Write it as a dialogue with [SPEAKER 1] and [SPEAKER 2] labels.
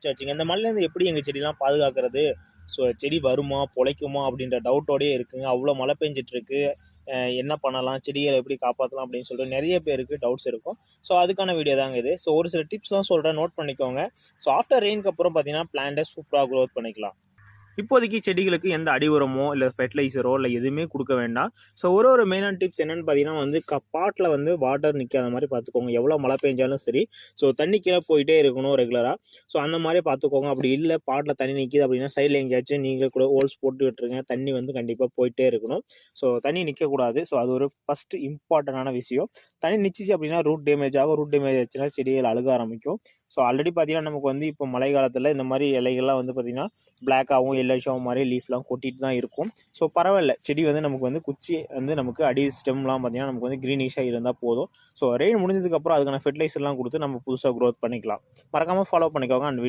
[SPEAKER 1] முடிச்சாச்சுங்க. இந்த மழையிலேருந்து எப்படி எங்கள் செடிலாம் பாதுகாக்கிறது? ஸோ செடி வருமா, பொழைக்குமா அப்படின்ற டவுட்டோடயே இருக்குங்க. அவ்வளோ மழை பெஞ்சிட்ருக்கு. என்ன பண்ணலாம்? செடிகளை எப்படி காப்பாற்றலாம் அப்படின்னு சொல்லிட்டு நிறைய பேருக்கு டவுட்ஸ் இருக்கும். ஸோ அதுக்கான வீடியோ தாங்க இது. ஸோ ஒரு சில டிப்ஸ்லாம் சொல்கிறேன், நோட் பண்ணிக்கோங்க. ஸோ ஆஃப்டர் ரெயினுக்கு அப்புறம் பார்த்தீங்கன்னா பிளான்ட்டை சூப்பராக க்ரோத் பண்ணிக்கலாம். இப்போதைக்கு செடிகளுக்கு எந்த அடி உரமோ இல்லை ஃபெர்டிலைசரோ இல்லை எதுவுமே கொடுக்க வேண்டாம். ஸோ ஒரு மெயினான டிப்ஸ் என்னென்னு பார்த்தீங்கன்னா வந்து பாட்டில் வந்து வாட்டர் நிற்காத மாதிரி பார்த்துக்கோங்க. எவ்வளோ மழை பெஞ்சாலும் சரி, ஸோ தண்ணி கீழே போயிட்டே இருக்கணும் ரெகுலராக. ஸோ அந்த மாதிரி பார்த்துக்கோங்க. அப்படி இல்லை பாட்டில் தண்ணி நிற்கிது அப்படின்னா சைடில் எங்கேயாச்சும் நீங்கள் கூட ஹோல்ஸ் போட்டு விட்டுருங்க. தண்ணி வந்து கண்டிப்பாக போயிட்டே இருக்கணும். ஸோ தண்ணி நிற்கக்கூடாது. ஸோ அது ஒரு ஃபஸ்ட்டு இம்பார்ட்டண்டான விஷயம். தண்ணி நிற்சிச்சு அப்படின்னா ரூட் டேமேஜ் ஆகும். ரூட் டேமேஜ் ஆச்சுன்னா செடிகள் அழுக ஆரம்பிக்கும். ஸோ ஆல்ரெடி பார்த்தீங்கன்னா நமக்கு வந்து இப்போ மழை காலத்தில் இந்த மாதிரி இலைகள்லாம் வந்து பார்த்திங்கன்னா பிளாக்காகவும் எல்லோஷாகவும் மாதிரி லீஃப்லாம் கொட்டிட்டு தான் இருக்கும். ஸோ பரவாயில்ல, செடி வந்து நமக்கு வந்து குச்சி வந்து நமக்கு அடி ஸ்டெம்லாம் பார்த்திங்கன்னா நமக்கு வந்து க்ரீனிஷாக இருந்தால் போதும். ஸோ ரெயின் முடிஞ்சதுக்கப்புறம் அதுக்கான ஃபெர்டிலைசர்லாம் கொடுத்து நம்ம புதுசாக க்ரோத் பண்ணிக்கலாம். மறக்காமல் ஃபாலோ பண்ணிக்கோங்க. அண்ட்